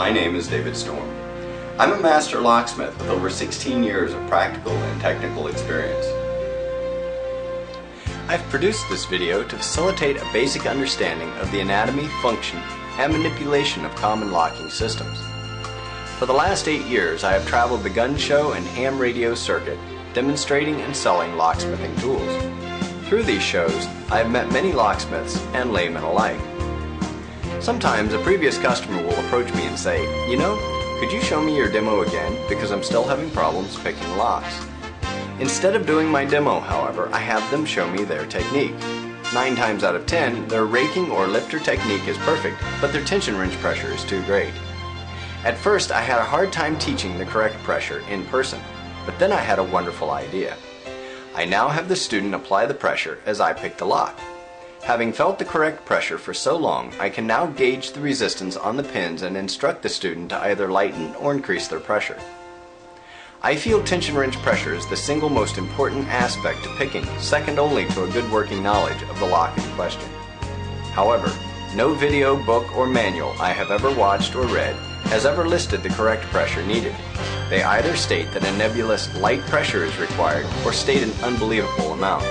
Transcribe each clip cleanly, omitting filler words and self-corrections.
My name is David Storm. I'm a master locksmith with over 16 years of practical and technical experience. I've produced this video to facilitate a basic understanding of the anatomy, function, and manipulation of common locking systems. For the last 8 years, I have traveled the gun show and ham radio circuit, demonstrating and selling locksmithing tools. Through these shows, I have met many locksmiths and laymen alike. Sometimes a previous customer will approach me and say, "You know, could you show me your demo again because I'm still having problems picking locks?" Instead of doing my demo, however, I have them show me their technique. 9 times out of 10, their raking or lifter technique is perfect, but their tension wrench pressure is too great. At first, I had a hard time teaching the correct pressure in person, but then I had a wonderful idea. I now have the student apply the pressure as I pick the lock. Having felt the correct pressure for so long, I can now gauge the resistance on the pins and instruct the student to either lighten or increase their pressure. I feel tension wrench pressure is the single most important aspect to picking, second only to a good working knowledge of the lock in question. However, no video, book, or manual I have ever watched or read has ever listed the correct pressure needed. They either state that a nebulous light pressure is required or state an unbelievable amount.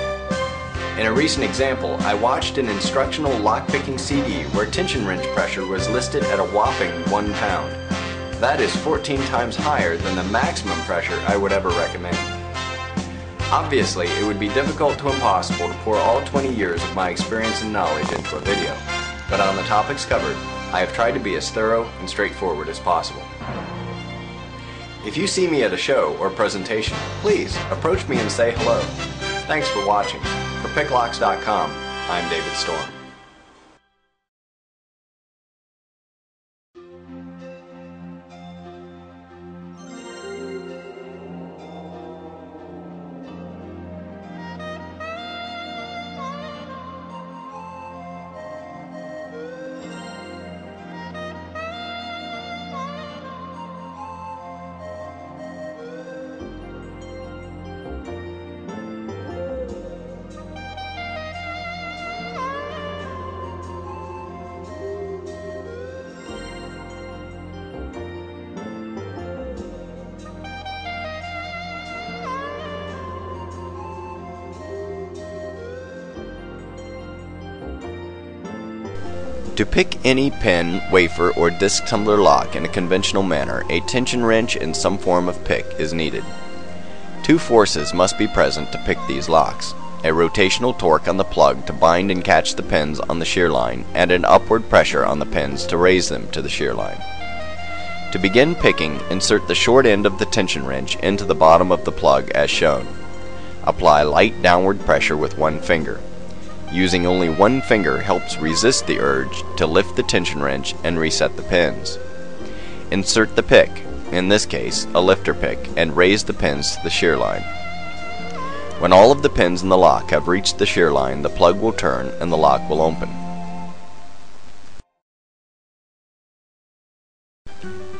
In a recent example, I watched an instructional lockpicking CD where tension wrench pressure was listed at a whopping 1 pound. That is 14 times higher than the maximum pressure I would ever recommend. Obviously, it would be difficult to impossible to pour all 20 years of my experience and knowledge into a video, but on the topics covered, I have tried to be as thorough and straightforward as possible. If you see me at a show or presentation, please approach me and say hello. Thanks for watching. For PickLocks.com, I'm David Storm. To pick any pen, wafer, or disc tumbler lock in a conventional manner, a tension wrench and some form of pick is needed. 2 forces must be present to pick these locks: a rotational torque on the plug to bind and catch the pins on the shear line, and an upward pressure on the pins to raise them to the shear line. To begin picking, insert the short end of the tension wrench into the bottom of the plug as shown. Apply light downward pressure with 1 finger. Using only 1 finger helps resist the urge to lift the tension wrench and reset the pins. Insert the pick, in this case a lifter pick, and raise the pins to the shear line. When all of the pins in the lock have reached the shear line, the plug will turn and the lock will open.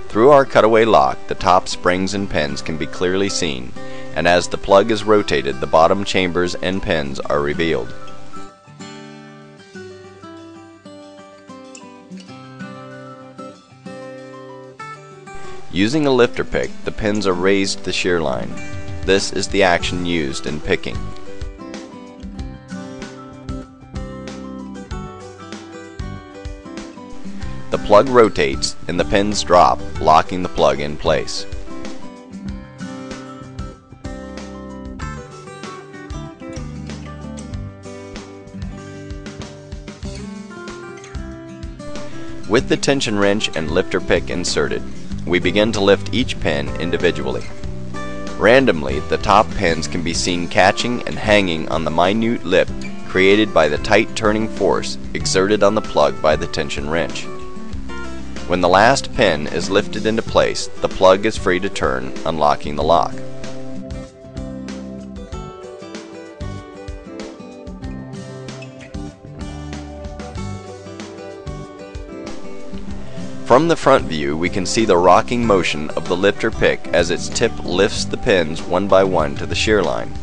Through our cutaway lock, the top springs and pins can be clearly seen, and as the plug is rotated, the bottom chambers and pins are revealed. Using a lifter pick, the pins are raised to the shear line. This is the action used in picking. The plug rotates and the pins drop, locking the plug in place. With the tension wrench and lifter pick inserted, we begin to lift each pin individually. Randomly, the top pins can be seen catching and hanging on the minute lip created by the tight turning force exerted on the plug by the tension wrench. When the last pin is lifted into place, the plug is free to turn, unlocking the lock. From the front view, we can see the rocking motion of the lifter pick as its tip lifts the pins one by one to the shear line.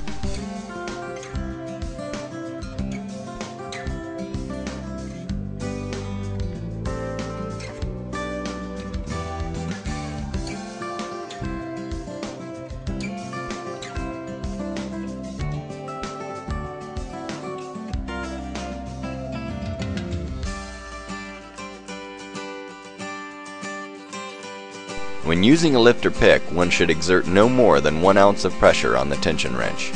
When using a lift or pick, one should exert no more than 1 ounce of pressure on the tension wrench.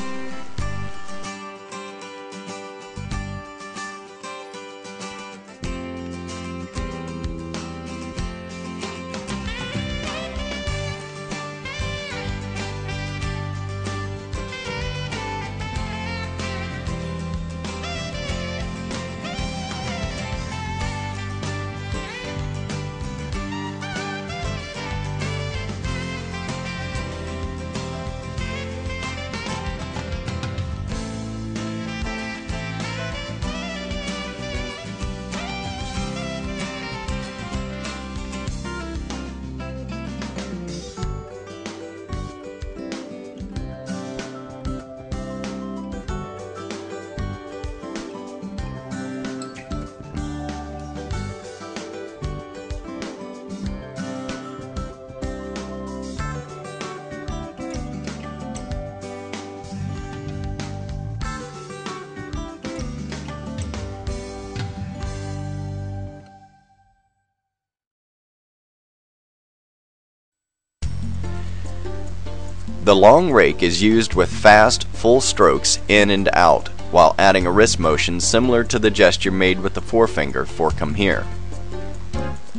The long rake is used with fast, full strokes in and out, while adding a wrist motion similar to the gesture made with the forefinger for come here.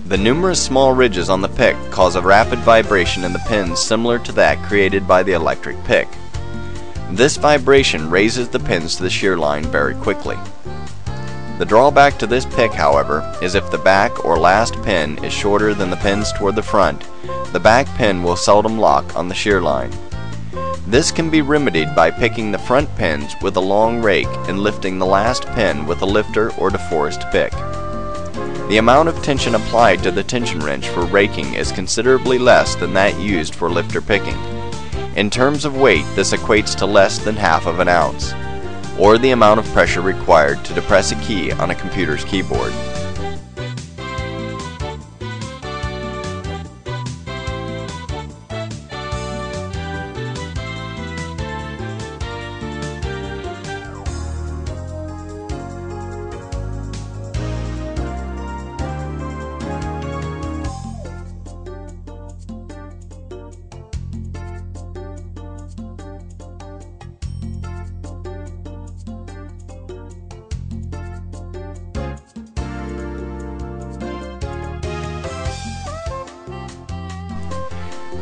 The numerous small ridges on the pick cause a rapid vibration in the pins similar to that created by the electric pick. This vibration raises the pins to the shear line very quickly. The drawback to this pick, however, is if the back or last pin is shorter than the pins toward the front, the back pin will seldom lock on the shear line. This can be remedied by picking the front pins with a long rake and lifting the last pin with a lifter or DeForest pick. The amount of tension applied to the tension wrench for raking is considerably less than that used for lifter picking. In terms of weight, this equates to less than half of an ounce, or the amount of pressure required to depress a key on a computer's keyboard.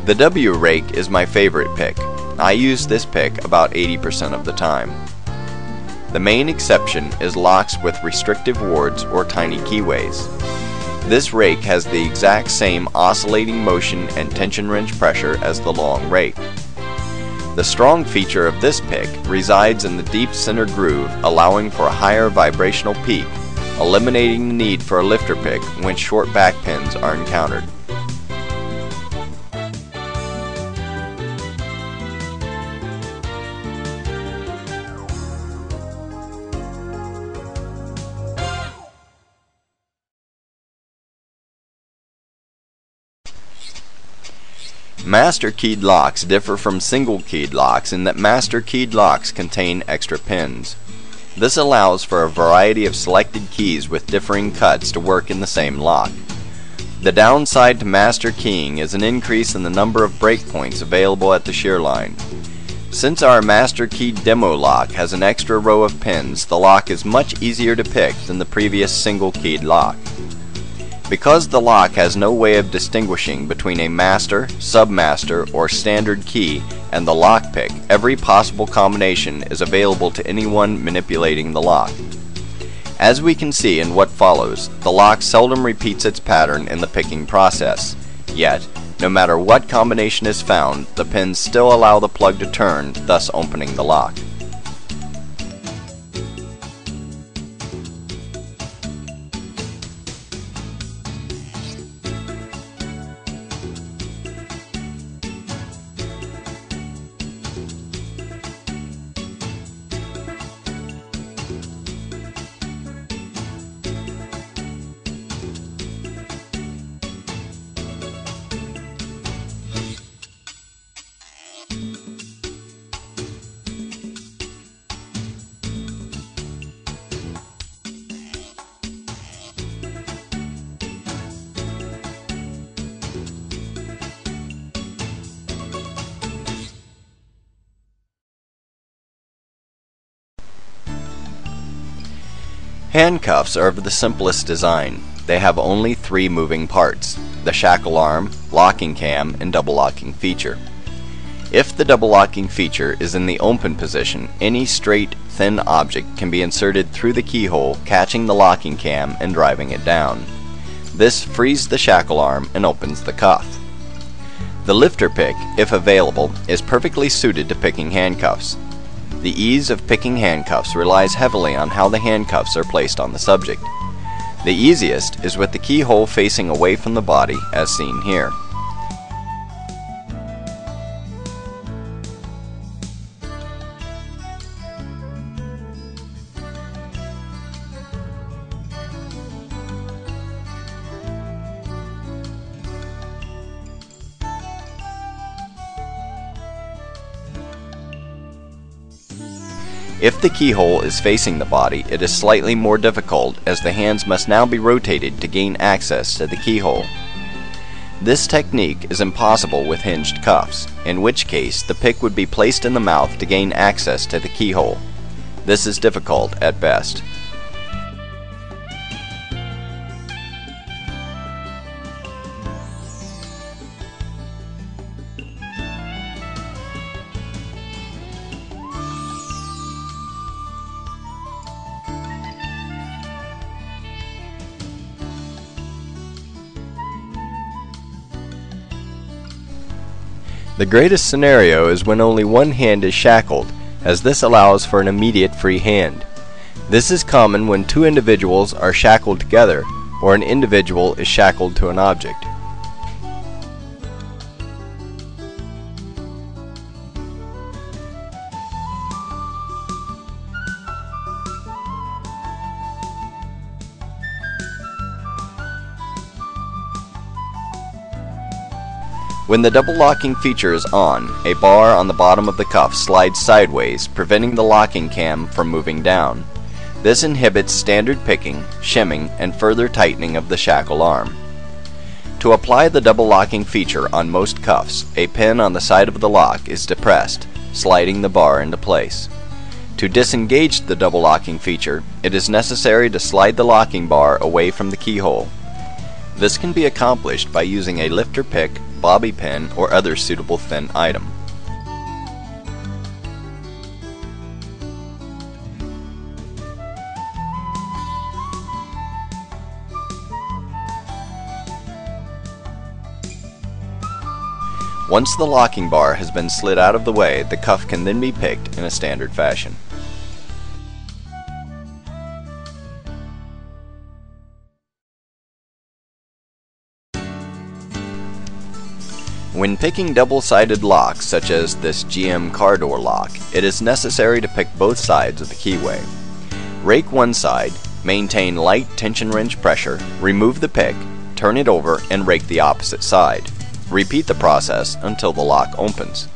The W rake is my favorite pick. I use this pick about 80% of the time. The main exception is locks with restrictive wards or tiny keyways. This rake has the exact same oscillating motion and tension wrench pressure as the long rake. The strong feature of this pick resides in the deep center groove, allowing for a higher vibrational peak, eliminating the need for a lifter pick when short back pins are encountered. Master keyed locks differ from single keyed locks in that master keyed locks contain extra pins. This allows for a variety of selected keys with differing cuts to work in the same lock. The downside to master keying is an increase in the number of breakpoints available at the shear line. Since our master keyed demo lock has an extra row of pins, the lock is much easier to pick than the previous single keyed lock. Because the lock has no way of distinguishing between a master, submaster, or standard key and the lock pick, every possible combination is available to anyone manipulating the lock. As we can see in what follows, the lock seldom repeats its pattern in the picking process. Yet, no matter what combination is found, the pins still allow the plug to turn, thus opening the lock. Handcuffs are of the simplest design. They have only 3 moving parts: the shackle arm, locking cam, and double locking feature. If the double locking feature is in the open position, any straight, thin object can be inserted through the keyhole, catching the locking cam and driving it down. This frees the shackle arm and opens the cuff. The lifter pick, if available, is perfectly suited to picking handcuffs. The ease of picking handcuffs relies heavily on how the handcuffs are placed on the subject. The easiest is with the keyhole facing away from the body, as seen here. If the keyhole is facing the body, it is slightly more difficult, as the hands must now be rotated to gain access to the keyhole. This technique is impossible with hinged cuffs, in which case the pick would be placed in the mouth to gain access to the keyhole. This is difficult at best. The greatest scenario is when only one hand is shackled, as this allows for an immediate free hand. This is common when 2 individuals are shackled together, or an individual is shackled to an object. When the double locking feature is on, a bar on the bottom of the cuff slides sideways, preventing the locking cam from moving down. This inhibits standard picking, shimming, and further tightening of the shackle arm. To apply the double locking feature on most cuffs, a pin on the side of the lock is depressed, sliding the bar into place. To disengage the double locking feature, it is necessary to slide the locking bar away from the keyhole. This can be accomplished by using a lifter pick, bobby pin, or other suitable thin item. Once the locking bar has been slid out of the way, the cuff can then be picked in a standard fashion. When picking double-sided locks, such as this GM car door lock, it is necessary to pick both sides of the keyway. Rake one side, maintain light tension wrench pressure, remove the pick, turn it over, and rake the opposite side. Repeat the process until the lock opens.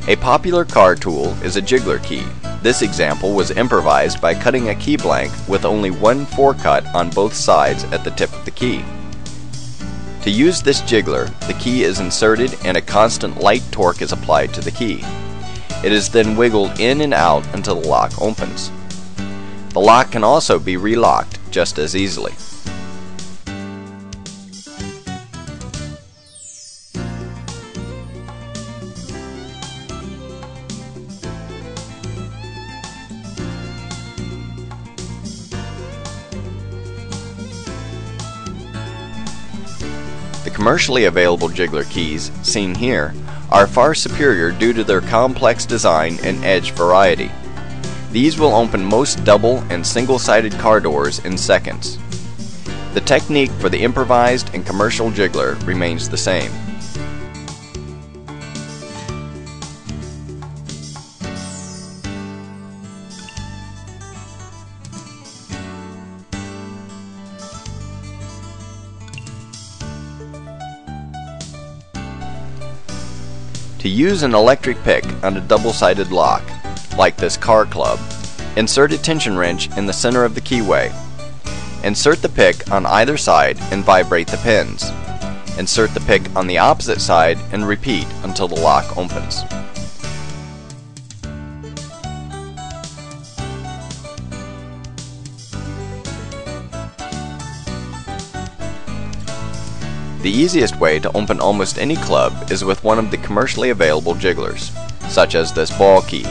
A popular car tool is a jiggler key. This example was improvised by cutting a key blank with only one forecut on both sides at the tip of the key. To use this jiggler, the key is inserted and a constant light torque is applied to the key. It is then wiggled in and out until the lock opens. The lock can also be relocked just as easily. The commercially available jiggler keys, seen here, are far superior due to their complex design and edge variety. These will open most double and single-sided car doors in seconds. The technique for the improvised and commercial jiggler remains the same. To To use an electric pick on a double-sided lock, like this car club, insert a tension wrench in the center of the keyway. Insert the pick on either side and vibrate the pins. Insert the pick on the opposite side and repeat until the lock opens. The easiest way to open almost any club is with one of the commercially available jigglers, such as this ball key.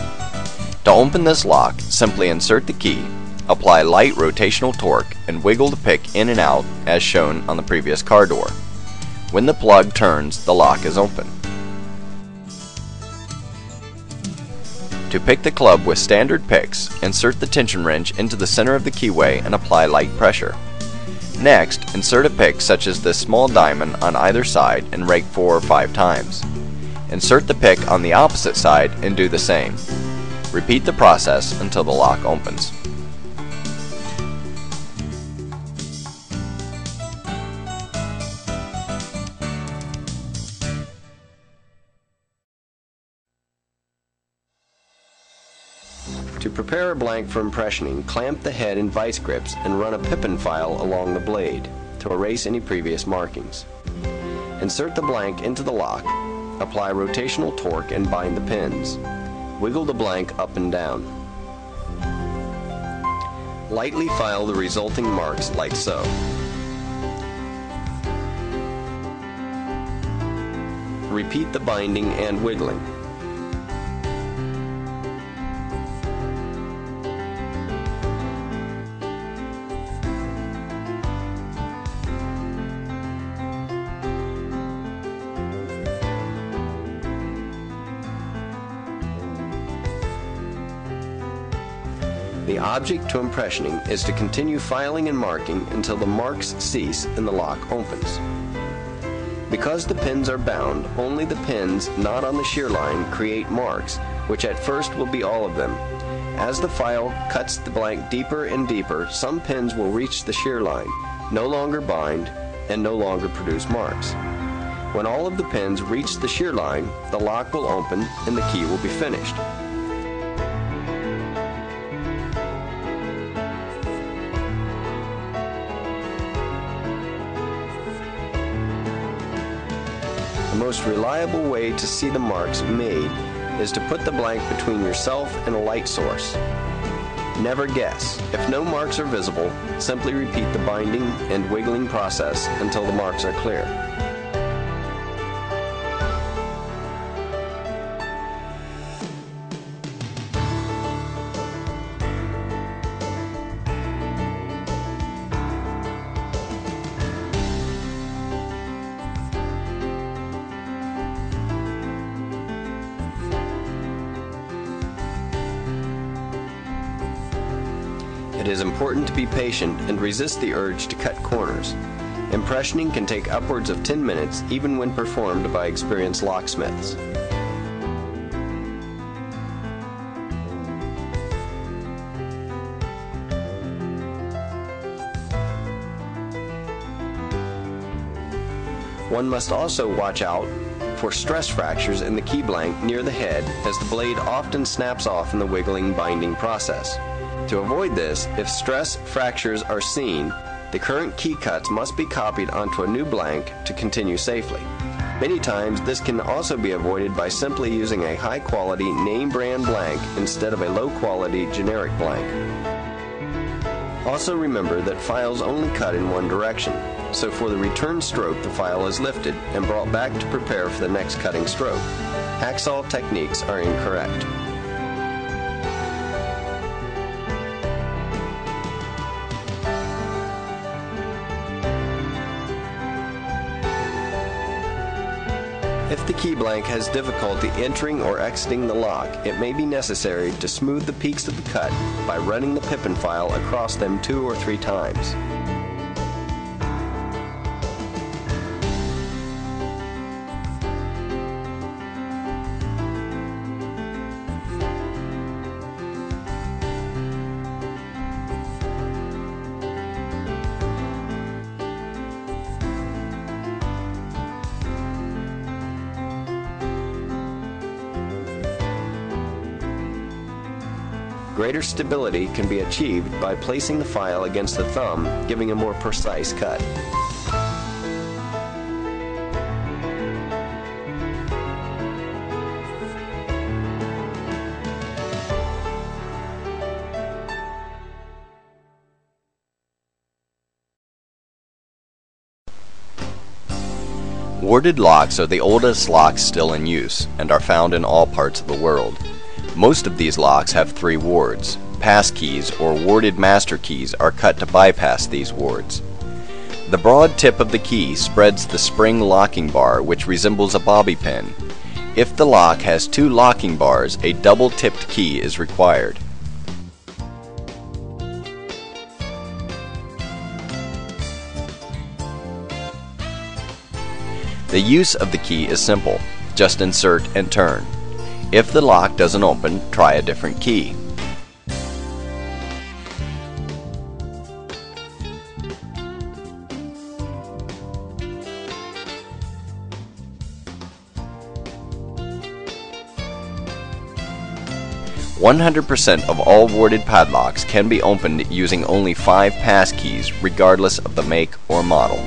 To open this lock, simply insert the key, apply light rotational torque, and wiggle the pick in and out as shown on the previous car door. When the plug turns, the lock is open. To pick the club with standard picks, insert the tension wrench into the center of the keyway and apply light pressure. Next, insert a pick such as this small diamond on either side and rake 4 or 5 times. Insert the pick on the opposite side and do the same. Repeat the process until the lock opens. To prepare a blank for impressioning, clamp the head in vice grips and run a pippin file along the blade to erase any previous markings. Insert the blank into the lock, apply rotational torque and bind the pins. Wiggle the blank up and down. Lightly file the resulting marks like so. Repeat the binding and wiggling. The object to impressioning is to continue filing and marking until the marks cease and the lock opens. Because the pins are bound, only the pins not on the shear line create marks, which at first will be all of them. As the file cuts the blank deeper and deeper, some pins will reach the shear line, no longer bind, and no longer produce marks. When all of the pins reach the shear line, the lock will open and the key will be finished. The most reliable way to see the marks made is to put the blank between yourself and a light source. Never guess. If no marks are visible, simply repeat the binding and wiggling process until the marks are clear. It is important to be patient and resist the urge to cut corners. Impressioning can take upwards of 10 minutes even when performed by experienced locksmiths. One must also watch out for stress fractures in the key blank near the head, as the blade often snaps off in the wiggling binding process. To avoid this, if stress fractures are seen, the current key cuts must be copied onto a new blank to continue safely. Many times this can also be avoided by simply using a high-quality name brand blank instead of a low-quality generic blank. Also remember that files only cut in one direction, so for the return stroke the file is lifted and brought back to prepare for the next cutting stroke. Hacksaw techniques are incorrect. If the key blank has difficulty entering or exiting the lock, it may be necessary to smooth the peaks of the cut by running the pippin file across them 2 or 3 times. Greater stability can be achieved by placing the file against the thumb, giving a more precise cut. Warded locks are the oldest locks still in use and are found in all parts of the world. Most of these locks have 3 wards. Pass keys or warded master keys are cut to bypass these wards. The broad tip of the key spreads the spring locking bar, which resembles a bobby pin. If the lock has 2 locking bars, a double-tipped key is required. The use of the key is simple. Just insert and turn. If the lock doesn't open, try a different key. "100% of all warded padlocks can be opened using only 5 pass keys, regardless of the make or model."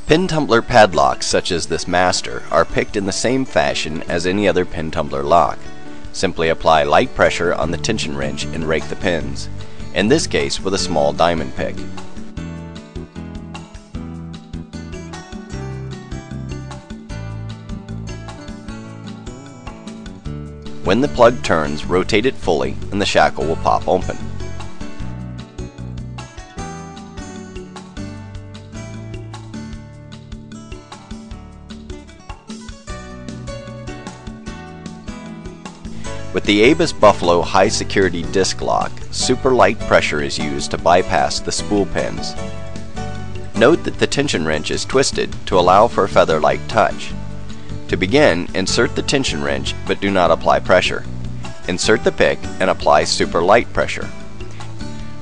Pin tumbler padlocks such as this master are picked in the same fashion as any other pin tumbler lock. Simply apply light pressure on the tension wrench and rake the pins, in this case with a small diamond pick. When the plug turns, rotate it fully and the shackle will pop open. With the Abus Buffalo high security disc lock, super light pressure is used to bypass the spool pins. Note that the tension wrench is twisted to allow for a feather-like touch. To begin, insert the tension wrench but do not apply pressure. Insert the pick and apply super light pressure.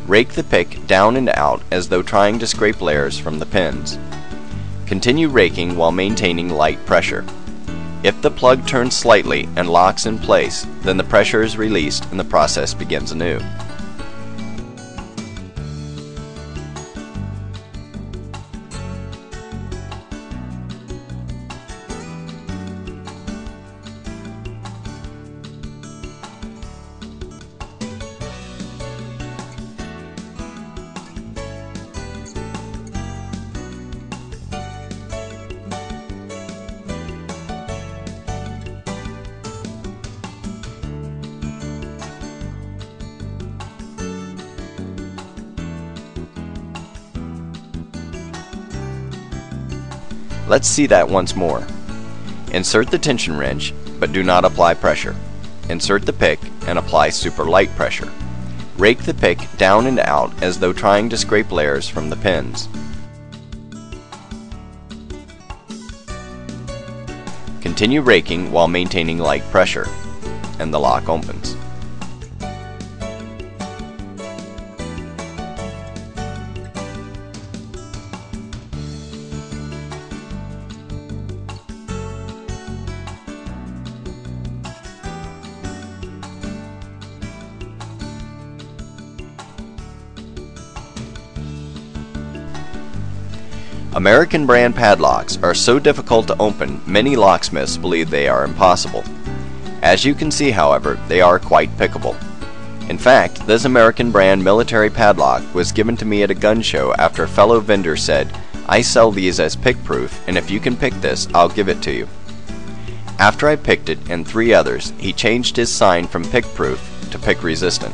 Rake the pick down and out as though trying to scrape layers from the pins. Continue raking while maintaining light pressure. If the plug turns slightly and locks in place, then the pressure is released and the process begins anew. Let's see that once more. Insert the tension wrench, but do not apply pressure. Insert the pick and apply super light pressure. Rake the pick down and out as though trying to scrape layers from the pins. Continue raking while maintaining light pressure, and the lock opens. American brand padlocks are so difficult to open, many locksmiths believe they are impossible. As you can see, however, they are quite pickable. In fact, this American brand military padlock was given to me at a gun show after a fellow vendor said, "I sell these as pick-proof, and if you can pick this, I'll give it to you." After I picked it and 3 others, he changed his sign from pick-proof to pick-resistant.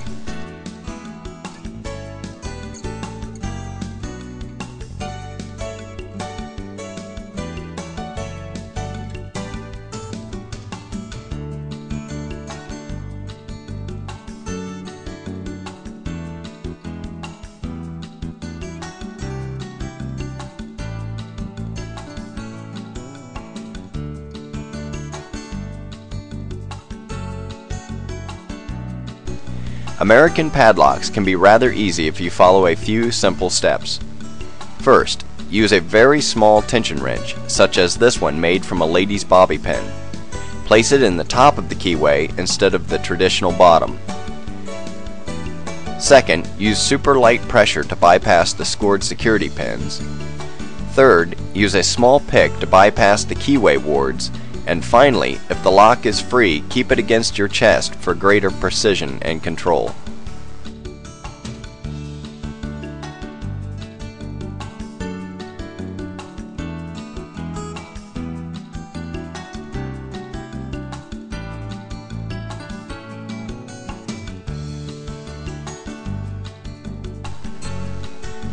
American padlocks can be rather easy if you follow a few simple steps. First, use a very small tension wrench, such as this one made from a lady's bobby pin. Place it in the top of the keyway instead of the traditional bottom. Second, use super light pressure to bypass the scored security pins. Third, use a small pick to bypass the keyway wards. And finally, if the lock is free, keep it against your chest for greater precision and control.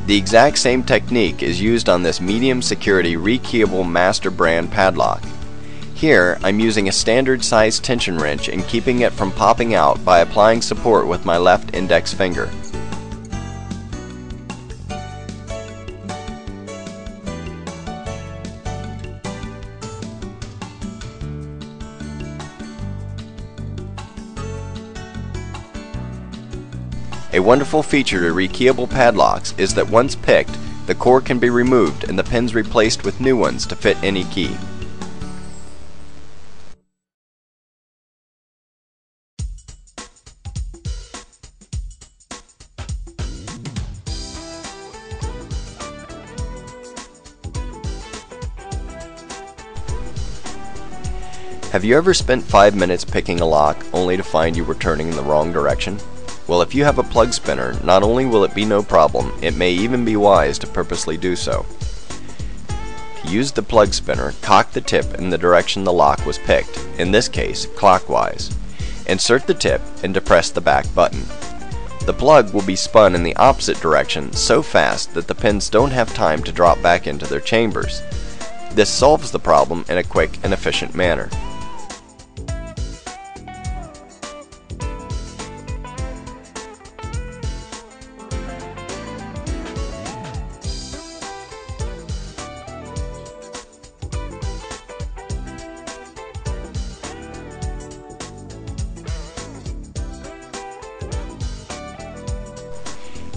The exact same technique is used on this medium security rekeyable master brand padlock. Here, I'm using a standard size tension wrench and keeping it from popping out by applying support with my left index finger. A wonderful feature to rekeyable padlocks is that once picked, the core can be removed and the pins replaced with new ones to fit any key. Have you ever spent 5 minutes picking a lock only to find you were turning in the wrong direction? Well, if you have a plug spinner, not only will it be no problem, it may even be wise to purposely do so. To use the plug spinner, cock the tip in the direction the lock was picked, in this case, clockwise. Insert the tip and depress the back button. The plug will be spun in the opposite direction so fast that the pins don't have time to drop back into their chambers. This solves the problem in a quick and efficient manner.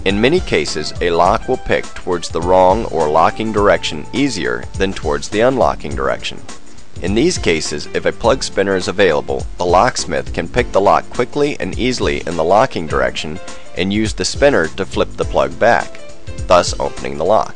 In many cases, a lock will pick towards the wrong or locking direction easier than towards the unlocking direction. In these cases, if a plug spinner is available, the locksmith can pick the lock quickly and easily in the locking direction and use the spinner to flip the plug back, thus opening the lock.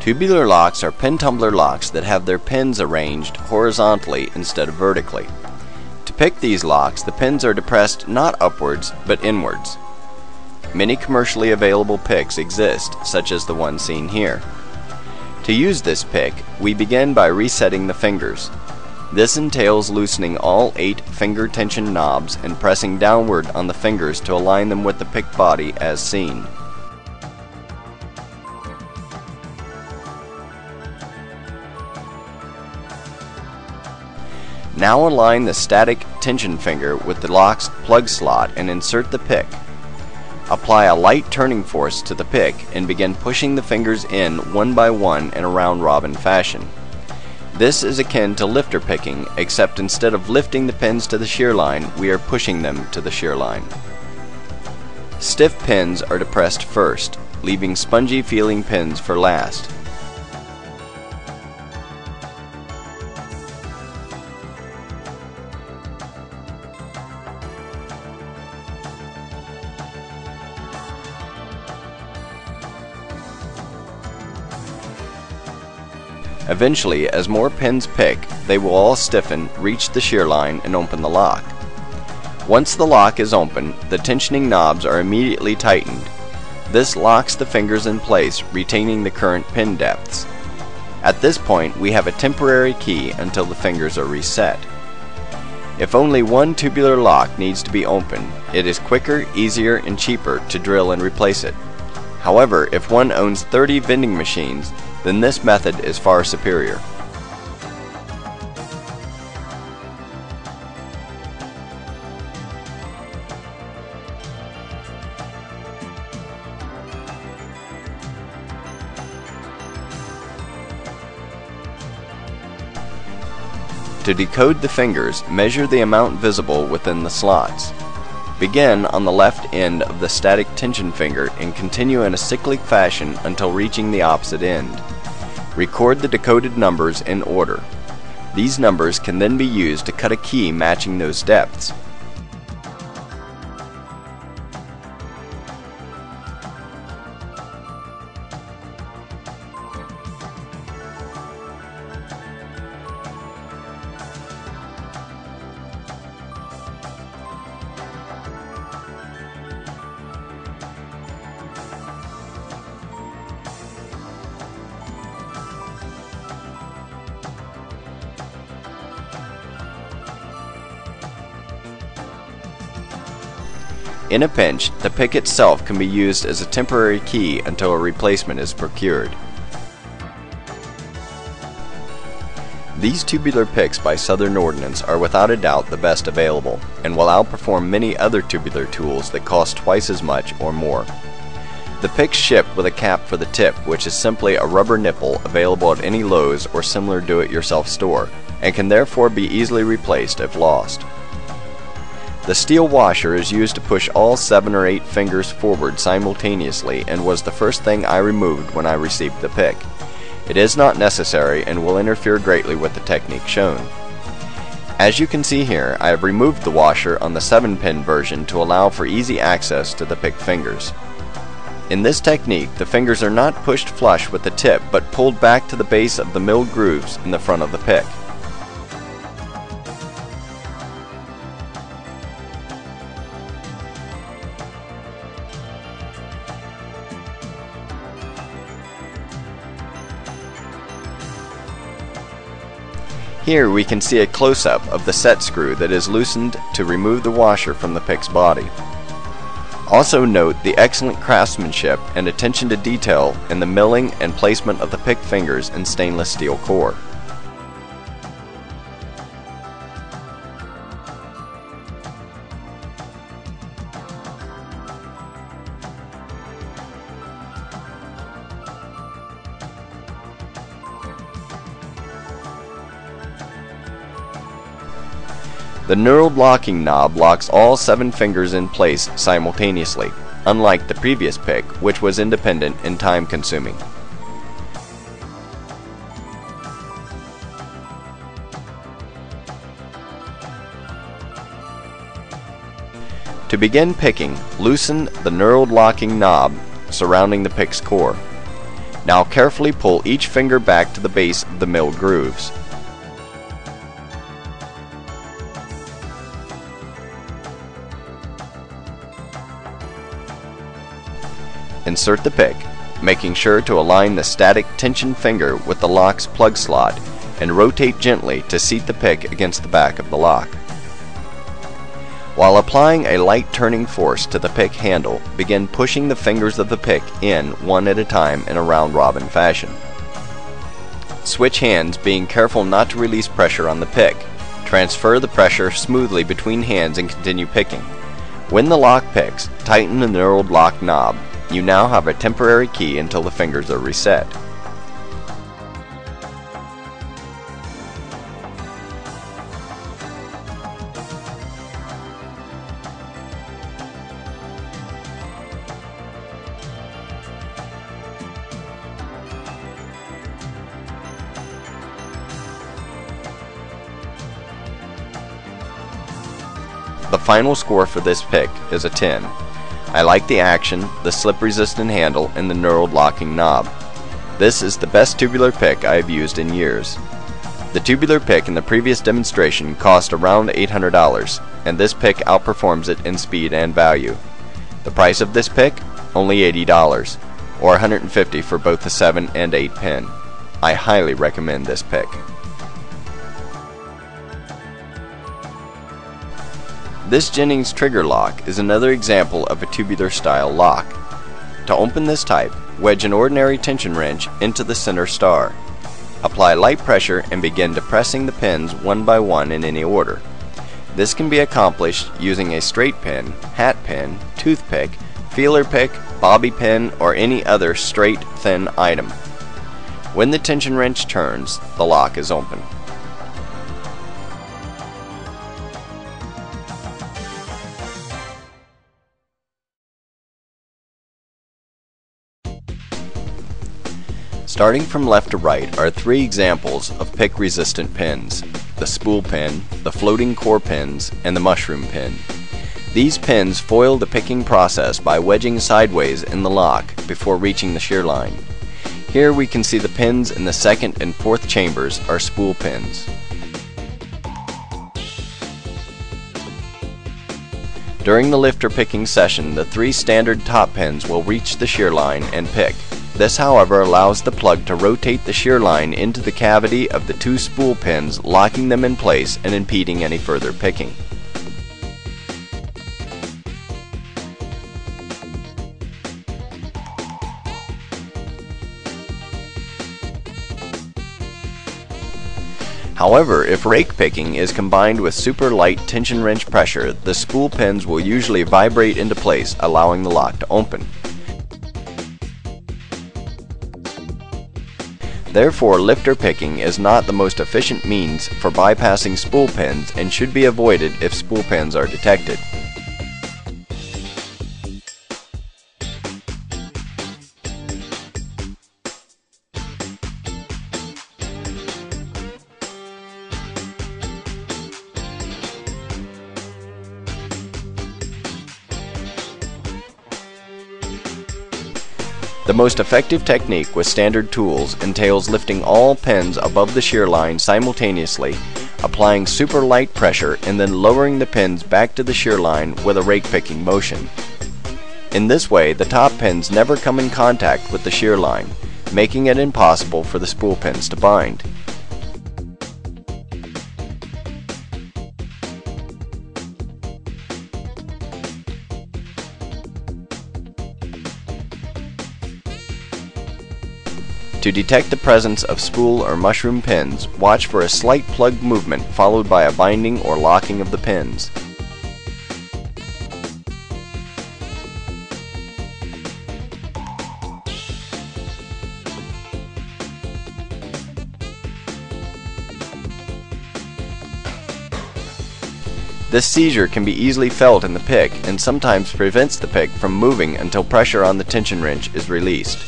Tubular locks are pin tumbler locks that have their pins arranged horizontally instead of vertically. To pick these locks, the pins are depressed not upwards but inwards. Many commercially available picks exist, such as the one seen here. To use this pick, we begin by resetting the fingers. This entails loosening all 8 finger tension knobs and pressing downward on the fingers to align them with the pick body as seen. Now align the static tension finger with the lock's plug slot and insert the pick. Apply a light turning force to the pick and begin pushing the fingers in one by one in a round robin fashion. This is akin to lifter picking, except instead of lifting the pins to the shear line, we are pushing them to the shear line. Stiff pins are depressed first, leaving spongy feeling pins for last. Eventually, as more pins pick, they will all stiffen, reach the shear line, and open the lock. Once the lock is open, the tensioning knobs are immediately tightened. This locks the fingers in place, retaining the current pin depths. At this point, we have a temporary key until the fingers are reset. If only one tubular lock needs to be opened, it is quicker, easier, and cheaper to drill and replace it. However, if one owns 30 vending machines, then this method is far superior. To decode the fingers, measure the amount visible within the slots. Begin on the left end of the static tension finger and continue in a cyclic fashion until reaching the opposite end. Record the decoded numbers in order. These numbers can then be used to cut a key matching those depths. In a pinch, the pick itself can be used as a temporary key until a replacement is procured. These tubular picks by Southern Ordnance are without a doubt the best available, and will outperform many other tubular tools that cost twice as much or more. The picks ship with a cap for the tip, which is simply a rubber nipple available at any Lowe's or similar do-it-yourself store, and can therefore be easily replaced if lost. The steel washer is used to push all 7 or 8 fingers forward simultaneously and was the first thing I removed when I received the pick. It is not necessary and will interfere greatly with the technique shown. As you can see here, I have removed the washer on the 7-pin version to allow for easy access to the pick fingers. In this technique, the fingers are not pushed flush with the tip but pulled back to the base of the milled grooves in the front of the pick. Here we can see a close-up of the set screw that is loosened to remove the washer from the pick's body. Also note the excellent craftsmanship and attention to detail in the milling and placement of the pick fingers in stainless steel core. The knurled locking knob locks all 7 fingers in place simultaneously, unlike the previous pick, which was independent and time-consuming. To begin picking, loosen the knurled locking knob surrounding the pick's core. Now carefully pull each finger back to the base of the milled grooves. Insert the pick, making sure to align the static tension finger with the lock's plug slot, and rotate gently to seat the pick against the back of the lock. While applying a light turning force to the pick handle, begin pushing the fingers of the pick in one at a time in a round-robin fashion. Switch hands, being careful not to release pressure on the pick. Transfer the pressure smoothly between hands and continue picking. When the lock picks, tighten the knurled lock knob. You now have a temporary key until the fingers are reset. The final score for this pick is a 10. I like the action, the slip-resistant handle, and the knurled locking knob. This is the best tubular pick I have used in years. The tubular pick in the previous demonstration cost around $800, and this pick outperforms it in speed and value. The price of this pick? Only $80, or $150 for both the 7 and 8 pin. I highly recommend this pick. This Jennings trigger lock is another example of a tubular style lock. To open this type, wedge an ordinary tension wrench into the center star. Apply light pressure and begin depressing the pins one by one in any order. This can be accomplished using a straight pin, hat pin, toothpick, feeler pick, bobby pin, or any other straight, thin item. When the tension wrench turns, the lock is open. Starting from left to right are three examples of pick-resistant pins: the spool pin, the floating core pins, and the mushroom pin. These pins foil the picking process by wedging sideways in the lock before reaching the shear line. Here we can see the pins in the second and fourth chambers are spool pins. During the lifter picking session, the three standard top pins will reach the shear line and pick. This, however, allows the plug to rotate the shear line into the cavity of the two spool pins, locking them in place and impeding any further picking. However, if rake picking is combined with super light tension wrench pressure, the spool pins will usually vibrate into place, allowing the lock to open. Therefore, lifter picking is not the most efficient means for bypassing spool pins and should be avoided if spool pins are detected. The most effective technique with standard tools entails lifting all pins above the shear line simultaneously, applying super light pressure, and then lowering the pins back to the shear line with a rake picking motion. In this way, the top pins never come in contact with the shear line, making it impossible for the spool pins to bind. To detect the presence of spool or mushroom pins, watch for a slight plug movement followed by a binding or locking of the pins. This seizure can be easily felt in the pick and sometimes prevents the pick from moving until pressure on the tension wrench is released.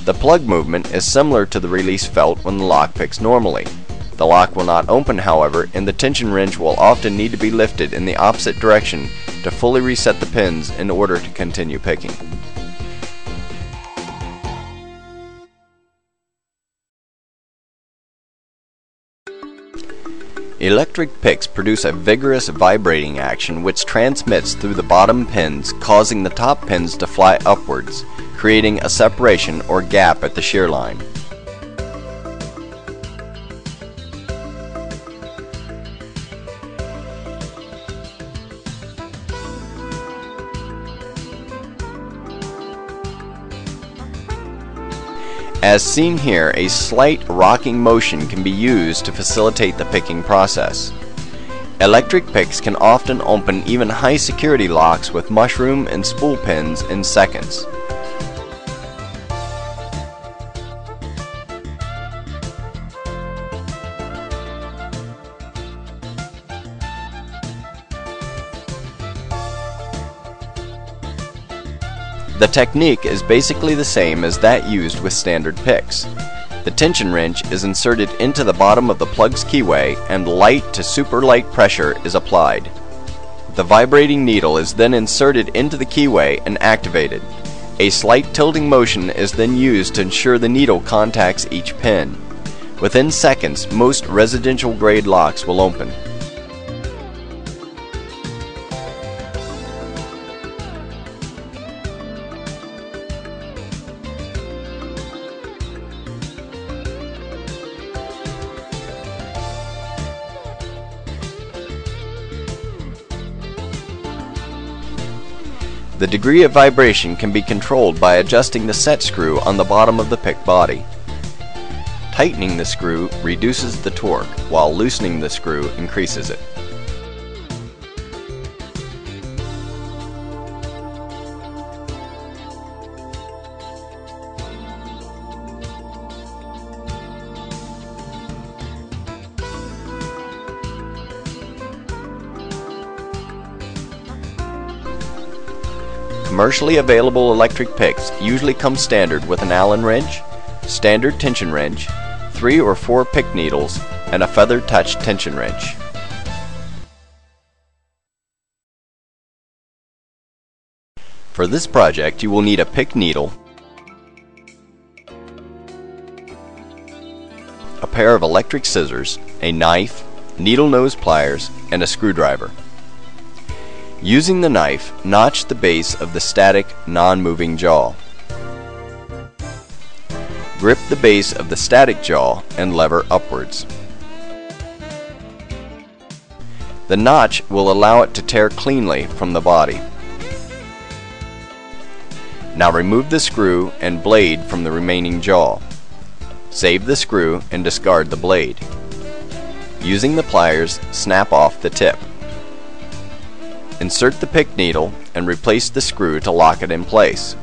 The plug movement is similar to the release felt when the lock picks normally. The lock will not open, however, and the tension wrench will often need to be lifted in the opposite direction to fully reset the pins in order to continue picking. Electric picks produce a vigorous vibrating action which transmits through the bottom pins, causing the top pins to fly upwards, creating a separation or gap at the shear line. As seen here, a slight rocking motion can be used to facilitate the picking process. Electric picks can often open even high security locks with mushroom and spool pins in seconds. The technique is basically the same as that used with standard picks. The tension wrench is inserted into the bottom of the plug's keyway and light to super light pressure is applied. The vibrating needle is then inserted into the keyway and activated. A slight tilting motion is then used to ensure the needle contacts each pin. Within seconds, most residential grade locks will open. The degree of vibration can be controlled by adjusting the set screw on the bottom of the pick body. Tightening the screw reduces the torque, while loosening the screw increases it. Commercially available electric picks usually come standard with an Allen wrench, standard tension wrench, 3 or 4 pick needles, and a feather touch tension wrench. For this project, you will need a pick needle, a pair of electric scissors, a knife, needle nose pliers, and a screwdriver. Using the knife, notch the base of the static, non-moving jaw. Grip the base of the static jaw and lever upwards. The notch will allow it to tear cleanly from the body. Now remove the screw and blade from the remaining jaw. Save the screw and discard the blade. Using the pliers, snap off the tip. Insert the pick needle and replace the screw to lock it in place.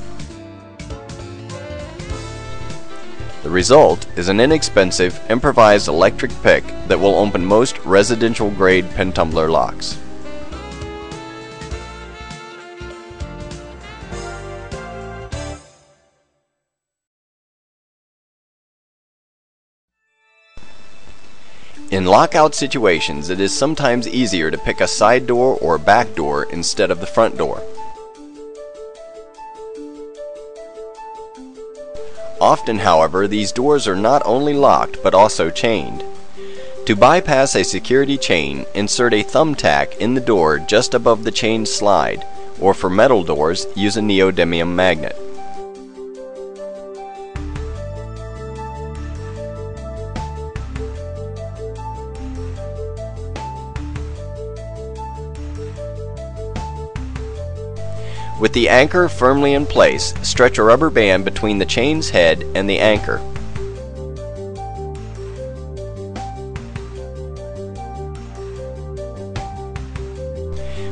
The result is an inexpensive, improvised electric pick that will open most residential-grade pen tumbler locks. In lockout situations, it is sometimes easier to pick a side door or back door instead of the front door. Often, however, these doors are not only locked but also chained. To bypass a security chain, insert a thumbtack in the door just above the chain slide, or for metal doors, use a neodymium magnet. With the anchor firmly in place, stretch a rubber band between the chain's head and the anchor.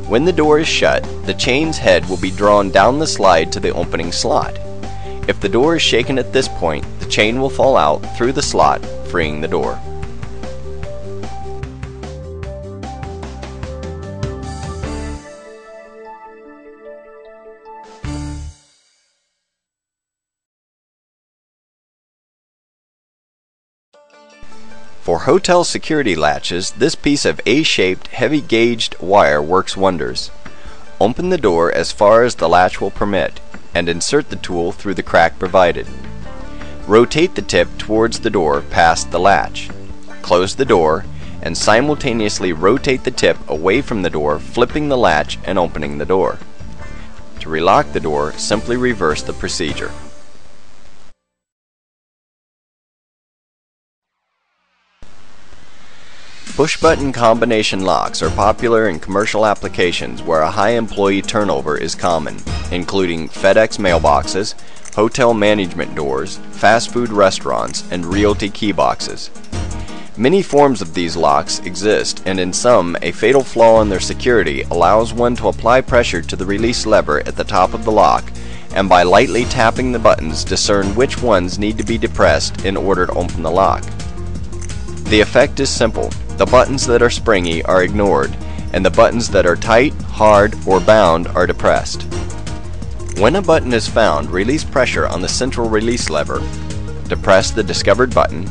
When the door is shut, the chain's head will be drawn down the slide to the opening slot. If the door is shaken at this point, the chain will fall out through the slot, freeing the door. For hotel security latches, this piece of A-shaped, heavy-gauged wire works wonders. Open the door as far as the latch will permit, and insert the tool through the crack provided. Rotate the tip towards the door past the latch. Close the door, and simultaneously rotate the tip away from the door, flipping the latch and opening the door. To relock the door, simply reverse the procedure. Push-button combination locks are popular in commercial applications where a high employee turnover is common, including FedEx mailboxes, hotel management doors, fast food restaurants, and realty key boxes. Many forms of these locks exist, and in some, a fatal flaw in their security allows one to apply pressure to the release lever at the top of the lock, and by lightly tapping the buttons discern which ones need to be depressed in order to open the lock. The effect is simple. The buttons that are springy are ignored, and the buttons that are tight, hard, or bound are depressed. When a button is found, release pressure on the central release lever, depress the discovered button,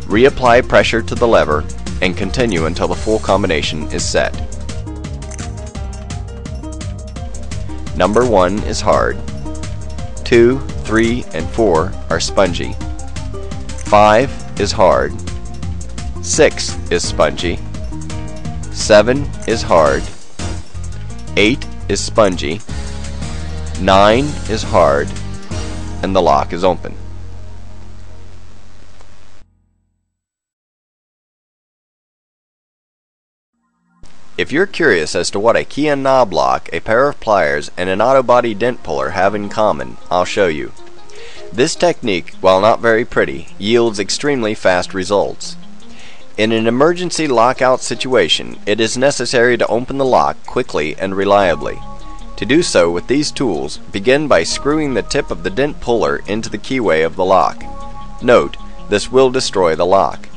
reapply pressure to the lever, and continue until the full combination is set. Number 1 is hard. 2, 3, and 4 are spongy. 5 is hard. 6 is spongy. 7 is hard. 8 is spongy. 9 is hard. And the lock is open. If you're curious as to what a key and knob lock, a pair of pliers, and an auto body dent puller have in common, I'll show you. This technique, while not very pretty, yields extremely fast results. In an emergency lockout situation, it is necessary to open the lock quickly and reliably. To do so with these tools, begin by screwing the tip of the dent puller into the keyway of the lock. Note, this will destroy the lock.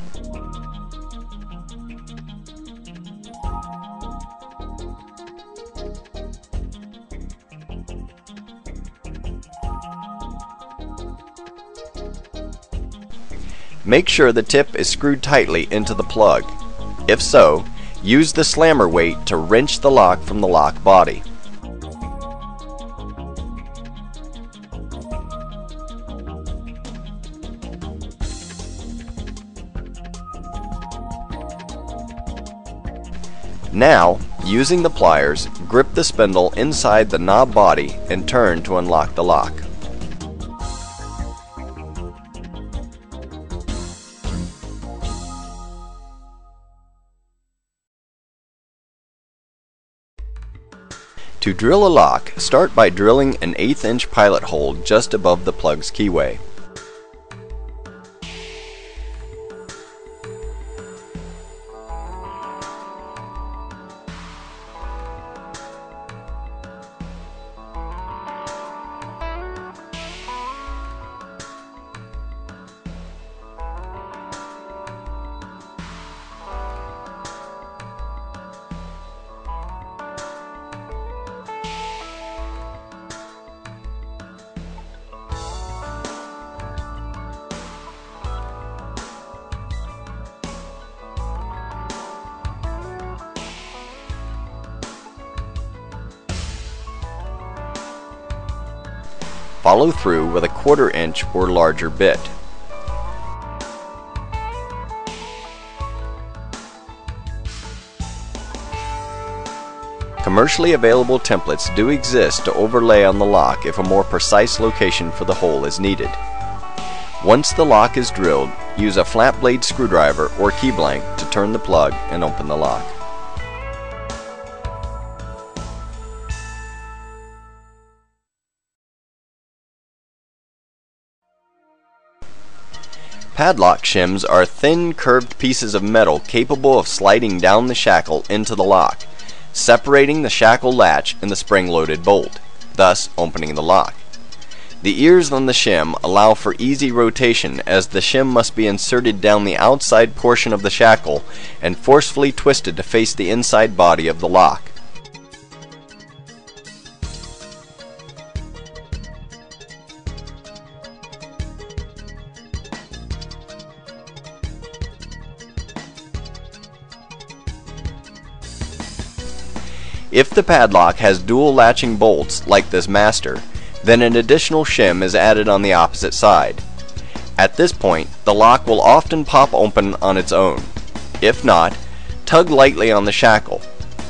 Make sure the tip is screwed tightly into the plug. If so, use the slammer weight to wrench the lock from the lock body. Now, using the pliers, grip the spindle inside the knob body and turn to unlock the lock. To drill a lock, start by drilling an 1/8 inch pilot hole just above the plug's keyway. Follow through with a 1/4 inch or larger bit. Commercially available templates do exist to overlay on the lock if a more precise location for the hole is needed. Once the lock is drilled, use a flat blade screwdriver or key blank to turn the plug and open the lock. Padlock shims are thin, curved pieces of metal capable of sliding down the shackle into the lock, separating the shackle latch and the spring-loaded bolt, thus opening the lock. The ears on the shim allow for easy rotation, as the shim must be inserted down the outside portion of the shackle and forcefully twisted to face the inside body of the lock. If the padlock has dual latching bolts like this master, then an additional shim is added on the opposite side. At this point, the lock will often pop open on its own. If not, tug lightly on the shackle.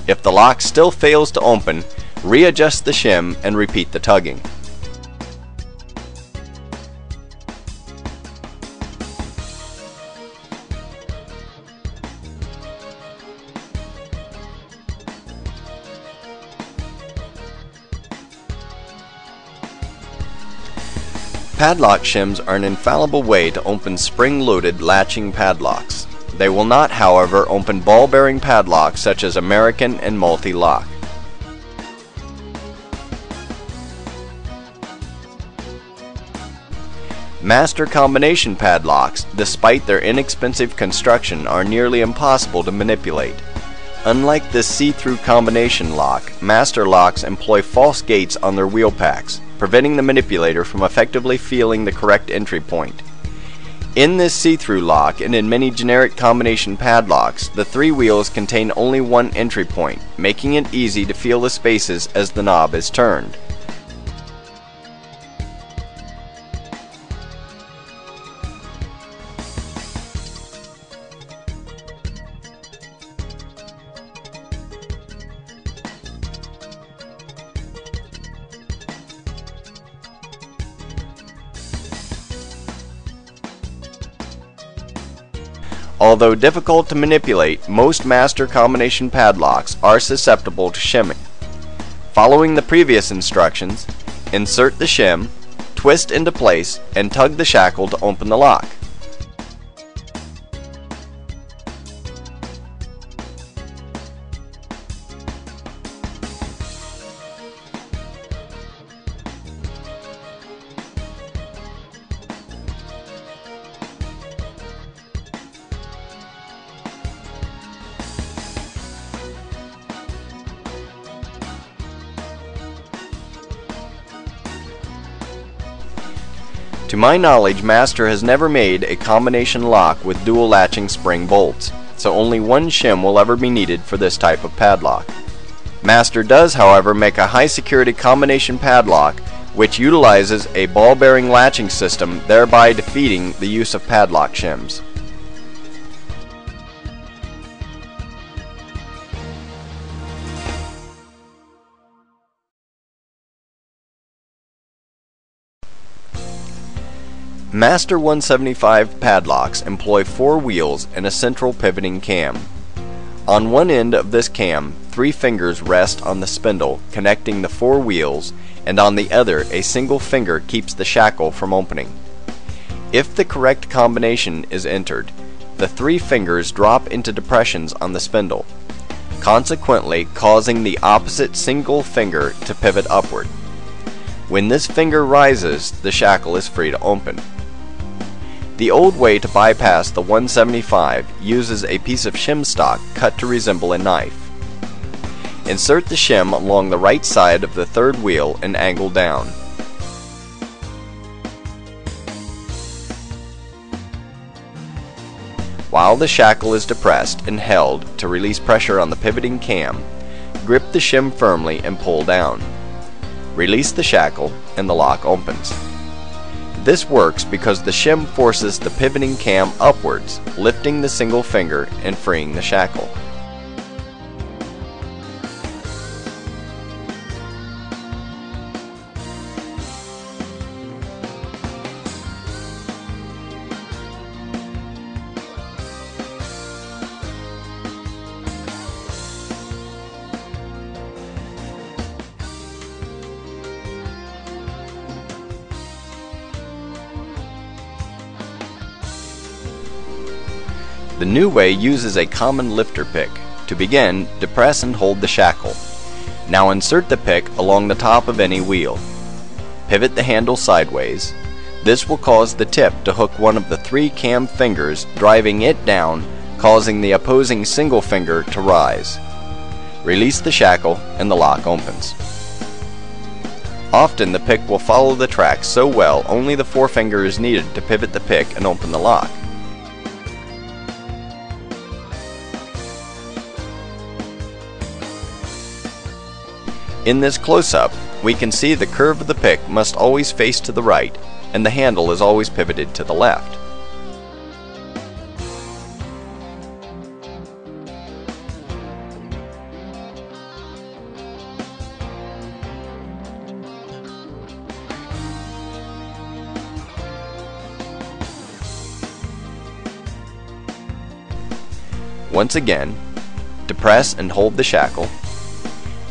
If the lock still fails to open, readjust the shim and repeat the tugging. Padlock shims are an infallible way to open spring-loaded latching padlocks. They will not, however, open ball-bearing padlocks such as American and multi-lock. Master combination padlocks, despite their inexpensive construction, are nearly impossible to manipulate. Unlike this see-through combination lock, master locks employ false gates on their wheel packs, preventing the manipulator from effectively feeling the correct entry point. In this see-through lock and in many generic combination padlocks, the 3 wheels contain only one entry point, making it easy to feel the spaces as the knob is turned. Although difficult to manipulate, most master combination padlocks are susceptible to shimming. Following the previous instructions, insert the shim, twist into place, and tug the shackle to open the lock. To my knowledge, Master has never made a combination lock with dual latching spring bolts, so only one shim will ever be needed for this type of padlock. Master does, however, make a high security combination padlock which utilizes a ball bearing latching system, thereby defeating the use of padlock shims. Master 175 padlocks employ 4 wheels and a central pivoting cam. On one end of this cam, 3 fingers rest on the spindle connecting the 4 wheels, and on the other a single finger keeps the shackle from opening. If the correct combination is entered, the 3 fingers drop into depressions on the spindle, consequently causing the opposite single finger to pivot upward. When this finger rises, the shackle is free to open. The old way to bypass the 175 uses a piece of shim stock cut to resemble a knife. Insert the shim along the right side of the 3rd wheel and angle down. While the shackle is depressed and held to release pressure on the pivoting cam, grip the shim firmly and pull down. Release the shackle and the lock opens. This works because the shim forces the pivoting cam upwards, lifting the single finger and freeing the shackle. The new way uses a common lifter pick. To begin, depress and hold the shackle. Now insert the pick along the top of any wheel. Pivot the handle sideways. This will cause the tip to hook one of the 3 cam fingers, driving it down, causing the opposing single finger to rise. Release the shackle and the lock opens. Often the pick will follow the track so well only the forefinger is needed to pivot the pick and open the lock. In this close-up, we can see the curve of the pick must always face to the right, and the handle is always pivoted to the left. Once again, depress and hold the shackle.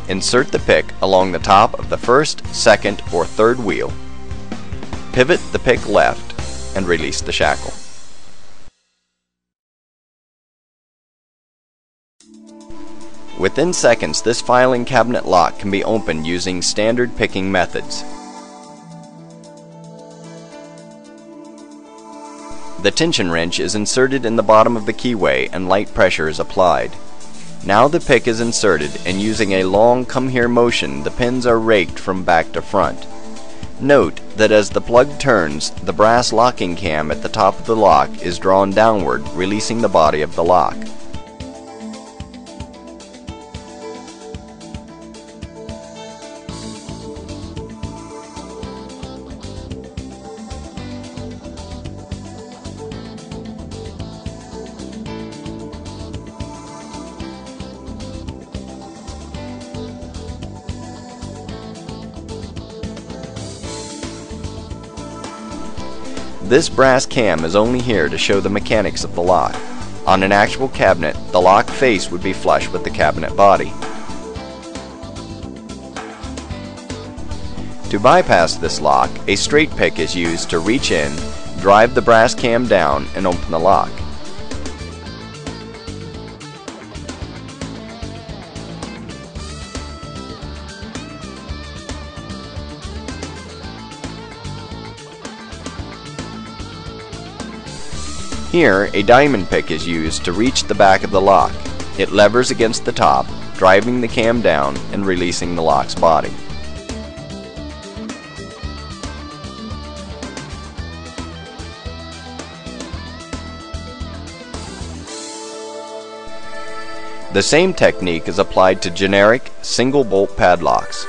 Insert the pick along the top of the 1st, 2nd, or 3rd wheel. Pivot the pick left and release the shackle. Within seconds, this filing cabinet lock can be opened using standard picking methods. The tension wrench is inserted in the bottom of the keyway and light pressure is applied. Now the pick is inserted, and using a long come-here motion, the pins are raked from back to front. Note that as the plug turns, the brass locking cam at the top of the lock is drawn downward, releasing the body of the lock. This brass cam is only here to show the mechanics of the lock. On an actual cabinet, the lock face would be flush with the cabinet body. To bypass this lock, a straight pick is used to reach in, drive the brass cam down, and open the lock. Here, a diamond pick is used to reach the back of the lock. It levers against the top, driving the cam down and releasing the lock's body. The same technique is applied to generic single bolt padlocks.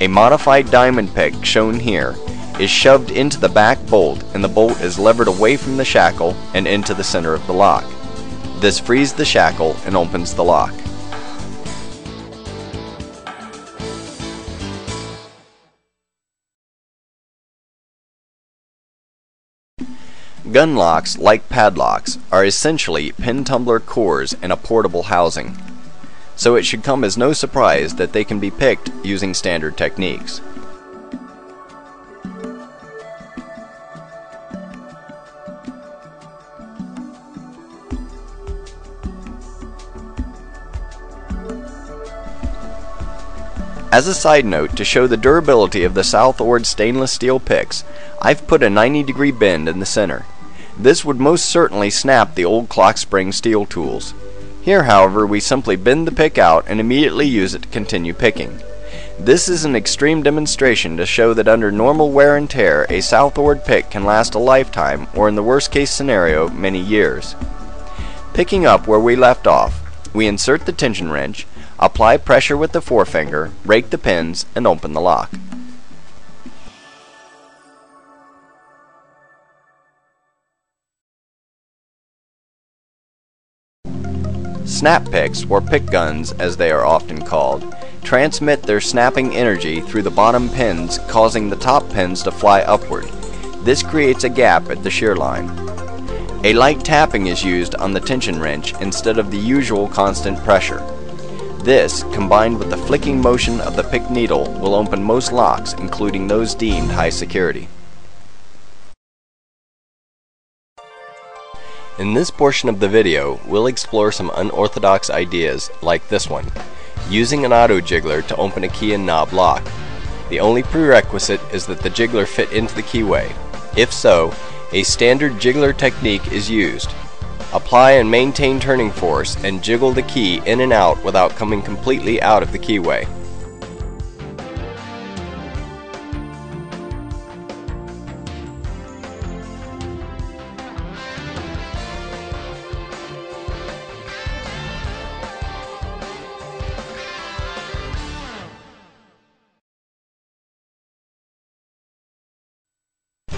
A modified diamond pick, shown here, is shoved into the back bolt and the bolt is levered away from the shackle and into the center of the lock. This frees the shackle and opens the lock. Gun locks, like padlocks, are essentially pin tumbler cores in a portable housing, so it should come as no surprise that they can be picked using standard techniques. As a side note, to show the durability of the Southord stainless steel picks, I've put a 90-degree bend in the center. This would most certainly snap the old clock spring steel tools. Here, however, we simply bend the pick out and immediately use it to continue picking. This is an extreme demonstration to show that under normal wear and tear, a Southord pick can last a lifetime, or in the worst case scenario, many years. Picking up where we left off, we insert the tension wrench, apply pressure with the forefinger, rake the pins, and open the lock. Snap picks, or pick guns as they are often called, transmit their snapping energy through the bottom pins, causing the top pins to fly upward. This creates a gap at the shear line. A light tapping is used on the tension wrench instead of the usual constant pressure. This, combined with the flicking motion of the pick needle, will open most locks, including those deemed high security. In this portion of the video, we'll explore some unorthodox ideas, like this one, using an auto jiggler to open a key and knob lock. The only prerequisite is that the jiggler fit into the keyway. If so, a standard jiggler technique is used. Apply and maintain turning force and jiggle the key in and out without coming completely out of the keyway.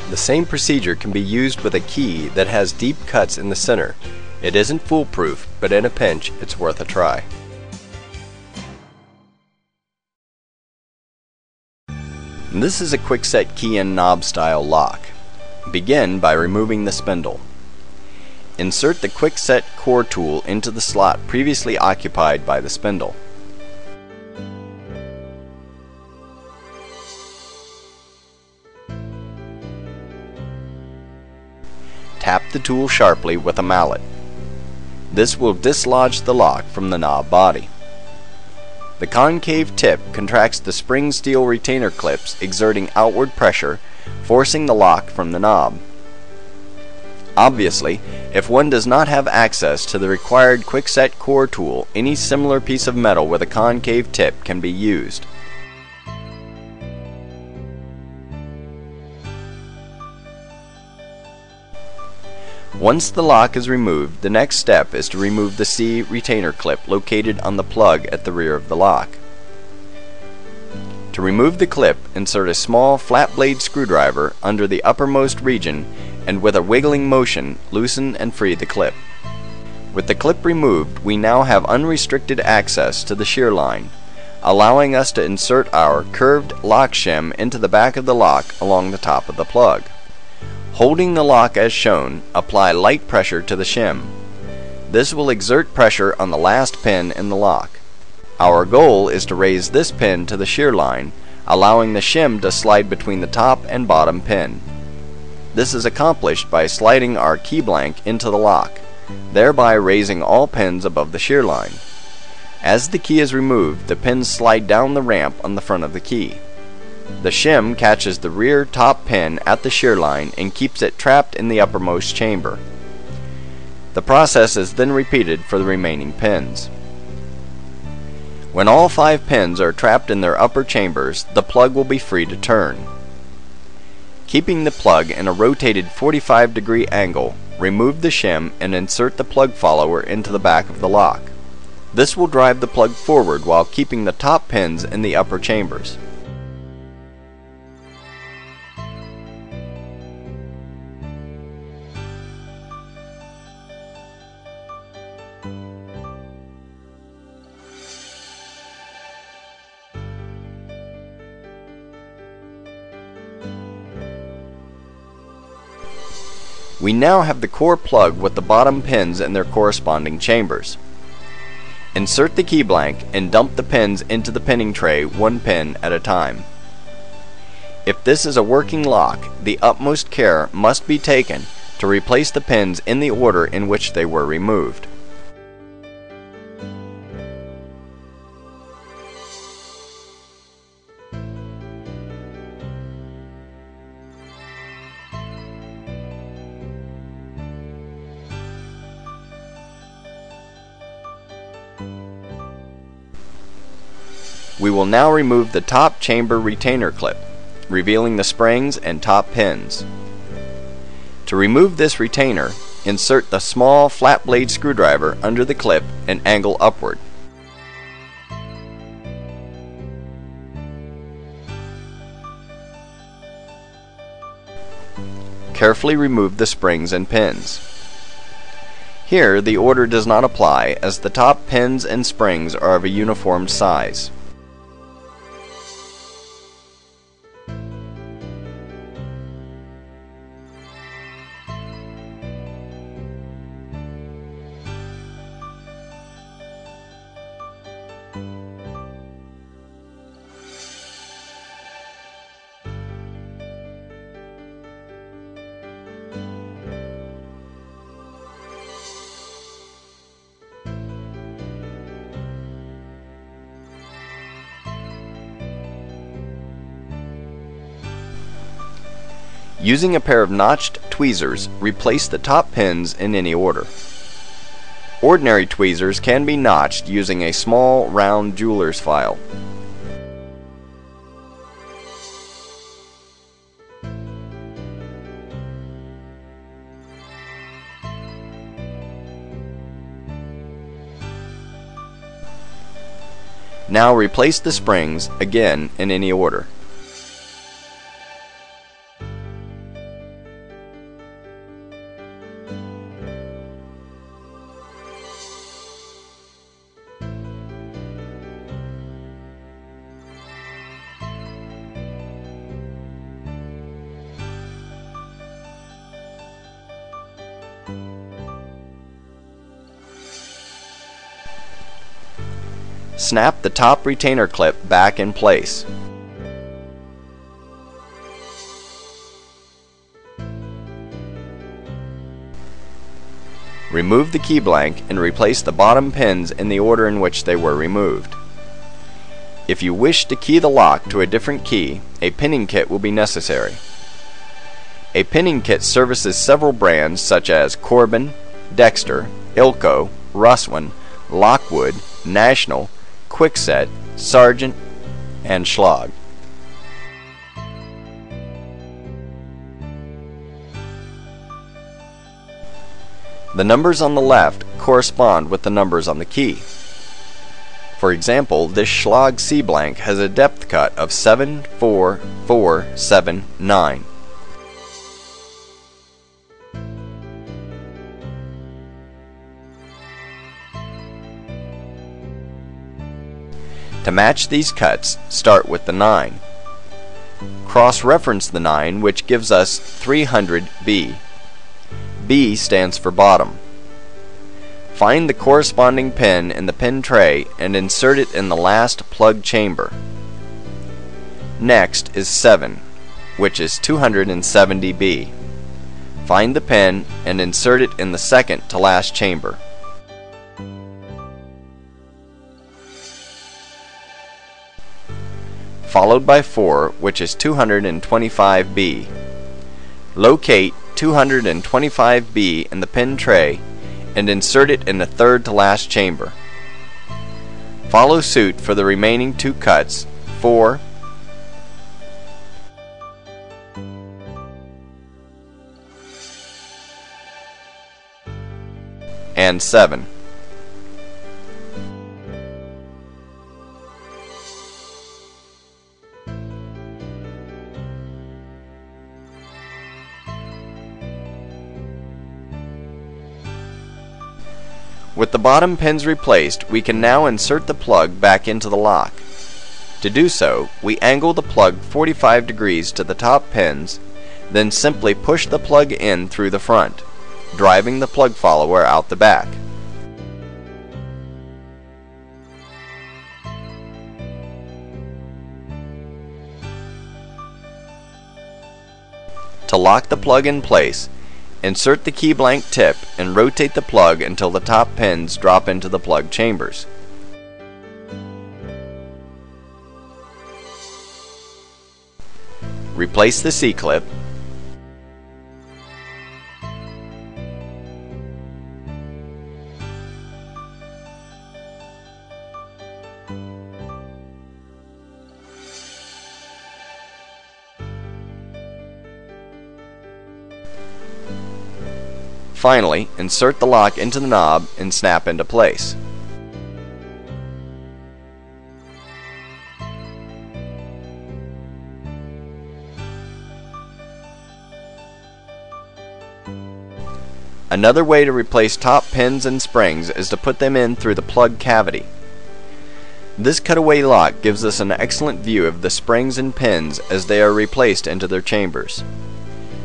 The same procedure can be used with a key that has deep cuts in the center. It isn't foolproof, but in a pinch, it's worth a try. This is a quick-set key and knob style lock. Begin by removing the spindle. Insert the quick-set core tool into the slot previously occupied by the spindle. Tap the tool sharply with a mallet. This will dislodge the lock from the knob body. The concave tip contracts the spring steel retainer clips, exerting outward pressure, forcing the lock from the knob. Obviously, if one does not have access to the required quickset core tool, any similar piece of metal with a concave tip can be used. Once the lock is removed, the next step is to remove the C retainer clip located on the plug at the rear of the lock. To remove the clip, insert a small flat blade screwdriver under the uppermost region and with a wiggling motion, loosen and free the clip. With the clip removed, we now have unrestricted access to the shear line, allowing us to insert our curved lock shim into the back of the lock along the top of the plug. Holding the lock as shown, apply light pressure to the shim. This will exert pressure on the last pin in the lock. Our goal is to raise this pin to the shear line, allowing the shim to slide between the top and bottom pin. This is accomplished by sliding our key blank into the lock, thereby raising all pins above the shear line. As the key is removed, the pins slide down the ramp on the front of the key. The shim catches the rear top pin at the shear line and keeps it trapped in the uppermost chamber. The process is then repeated for the remaining pins. When all 5 pins are trapped in their upper chambers, the plug will be free to turn. Keeping the plug in a rotated 45-degree angle, remove the shim and insert the plug follower into the back of the lock. This will drive the plug forward while keeping the top pins in the upper chambers. We now have the core plug with the bottom pins in their corresponding chambers. Insert the key blank and dump the pins into the pinning tray 1 pin at a time. If this is a working lock, the utmost care must be taken to replace the pins in the order in which they were removed. We will now remove the top chamber retainer clip, revealing the springs and top pins. To remove this retainer, insert the small flat blade screwdriver under the clip and angle upward. Carefully remove the springs and pins. Here, the order does not apply as the top pins and springs are of a uniform size. Using a pair of notched tweezers, replace the top pins in any order. Ordinary tweezers can be notched using a small round jeweler's file. Now replace the springs again in any order. Snap the top retainer clip back in place. Remove the key blank and replace the bottom pins in the order in which they were removed. If you wish to key the lock to a different key, a pinning kit will be necessary. A pinning kit services several brands such as Corbin, Dexter, Ilco, Russwin, Lockwood, National, Kwikset, Sargent, and Schlag. The numbers on the left correspond with the numbers on the key. For example, this Schlag C blank has a depth cut of 74479. To match these cuts, start with the 9. Cross-reference the 9, which gives us 300B. B stands for bottom. Find the corresponding pin in the pin tray and insert it in the last plug chamber. Next is 7, which is 270B. Find the pin and insert it in the second to last chamber. Followed by 4, which is 225B. Locate 225B in the pin tray and insert it in the third to last chamber. Follow suit for the remaining 2 cuts, 4 and 7. With the bottom pins replaced, we can now insert the plug back into the lock. To do so, we angle the plug 45 degrees to the top pins, then simply push the plug in through the front, driving the plug follower out the back. To lock the plug in place, insert the key blank tip and rotate the plug until the top pins drop into the plug chambers. Replace the C-clip. Finally, insert the lock into the knob and snap into place. Another way to replace top pins and springs is to put them in through the plug cavity. This cutaway lock gives us an excellent view of the springs and pins as they are replaced into their chambers.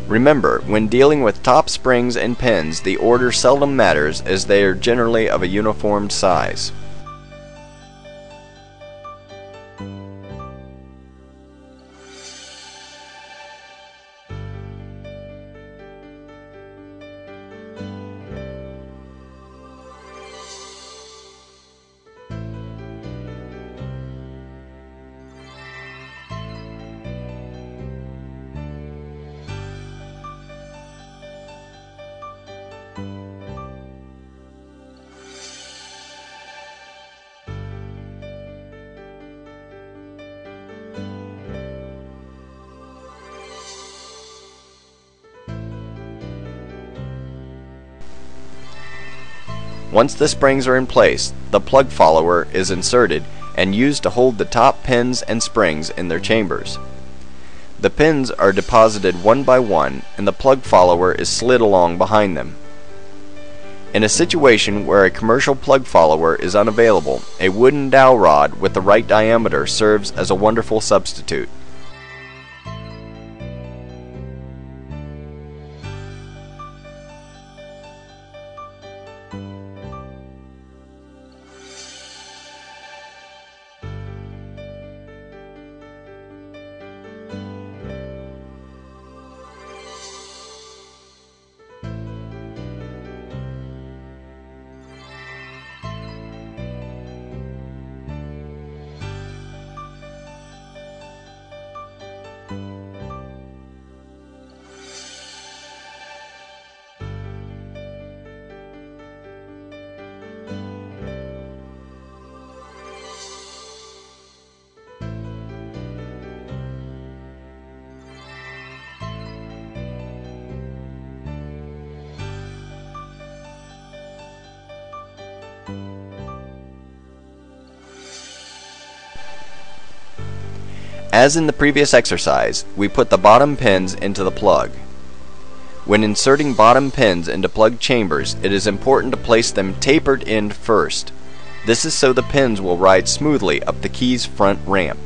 Remember, when dealing with top springs and pins, the order seldom matters as they are generally of a uniform size. Once the springs are in place, the plug follower is inserted and used to hold the top pins and springs in their chambers. The pins are deposited one by one and the plug follower is slid along behind them. In a situation where a commercial plug follower is unavailable, a wooden dowel rod with the right diameter serves as a wonderful substitute. As in the previous exercise, we put the bottom pins into the plug. When inserting bottom pins into plug chambers, it is important to place them tapered in first. This is so the pins will ride smoothly up the key's front ramp.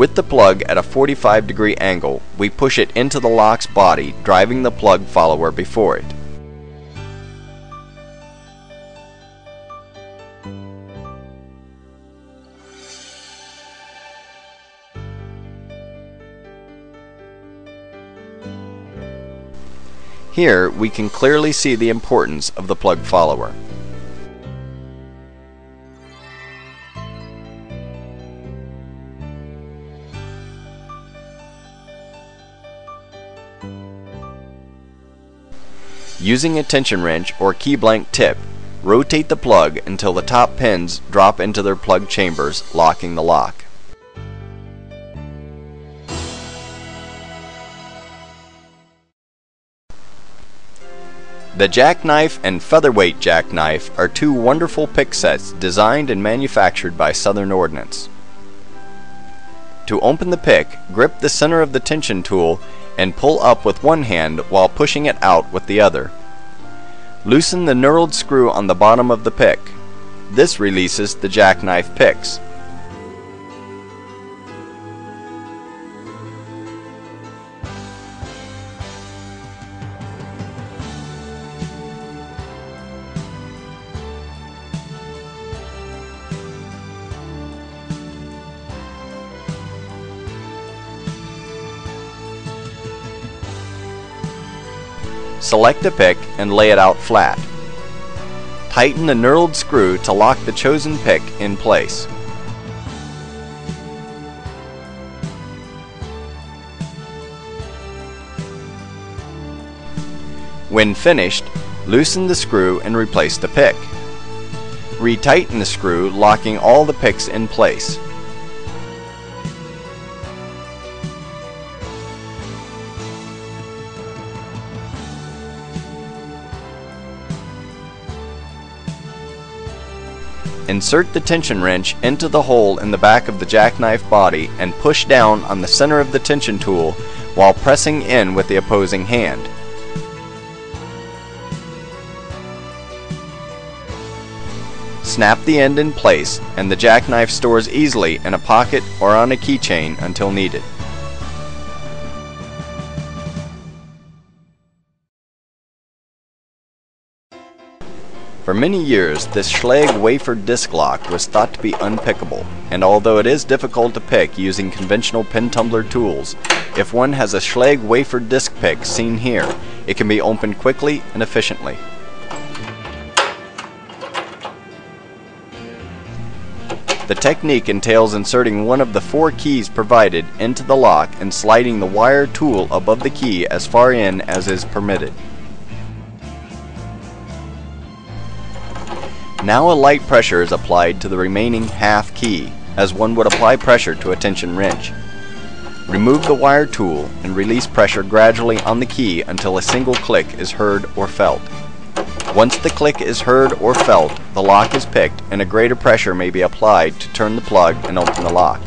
With the plug at a 45-degree angle, we push it into the lock's body, driving the plug follower before it. Here, we can clearly see the importance of the plug follower. Using a tension wrench or key blank tip, rotate the plug until the top pins drop into their plug chambers, locking the lock. The jackknife and featherweight jackknife are two wonderful pick sets designed and manufactured by Southern Ordnance. To open the pick, grip the center of the tension tool and pull up with one hand while pushing it out with the other. Loosen the knurled screw on the bottom of the pick. This releases the jackknife picks. Select a pick and lay it out flat. Tighten the knurled screw to lock the chosen pick in place. When finished, loosen the screw and replace the pick. Retighten the screw, locking all the picks in place. Insert the tension wrench into the hole in the back of the jackknife body and push down on the center of the tension tool while pressing in with the opposing hand. Snap the end in place and the jackknife stores easily in a pocket or on a keychain until needed. For many years, this Schlage wafer disc lock was thought to be unpickable, and although it is difficult to pick using conventional pin tumbler tools, if one has a Schlage wafer disc pick seen here, it can be opened quickly and efficiently. The technique entails inserting one of the 4 keys provided into the lock and sliding the wire tool above the key as far in as is permitted. Now a light pressure is applied to the remaining half key, as one would apply pressure to a tension wrench. Remove the wire tool and release pressure gradually on the key until a single click is heard or felt. Once the click is heard or felt, the lock is picked and a greater pressure may be applied to turn the plug and open the lock.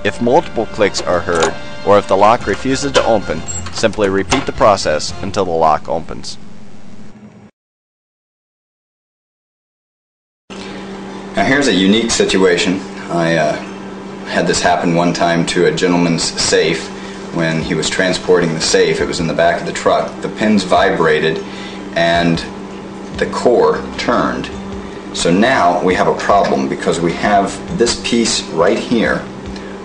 If multiple clicks are heard, or if the lock refuses to open, simply repeat the process until the lock opens. Now here's a unique situation. I had this happen one time to a gentleman's safe. When he was transporting the safe, it was in the back of the truck. The pins vibrated and the core turned. So now we have a problem because we have this piece right here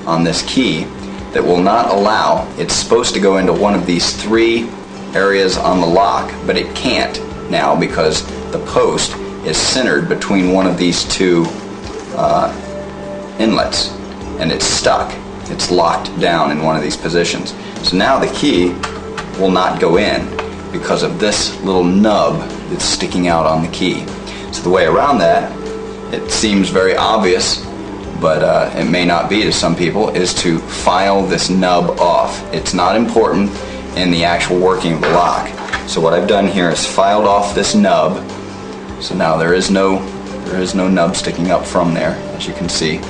on this key that will not allow. It's supposed to go into one of these 3 areas on the lock, but it can't now because the post is centered between one of these 2 inlets, and it's stuck. It's locked down in one of these positions. So now the key will not go in because of this little nub that's sticking out on the key. So the way around that, it seems very obvious, but it may not be to some people, is to file this nub off. It's not important in the actual working of the lock. So what I've done here is filed off this nub. So now there is no nub sticking up from there, as you can see.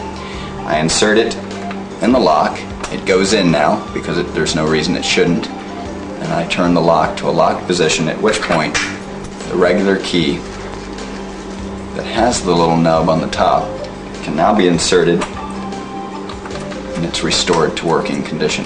I insert it in the lock. It goes in now because there's no reason it shouldn't. And I turn the lock to a locked position, at which point the regular key that has the little nub on the top can now be inserted and it's restored to working condition.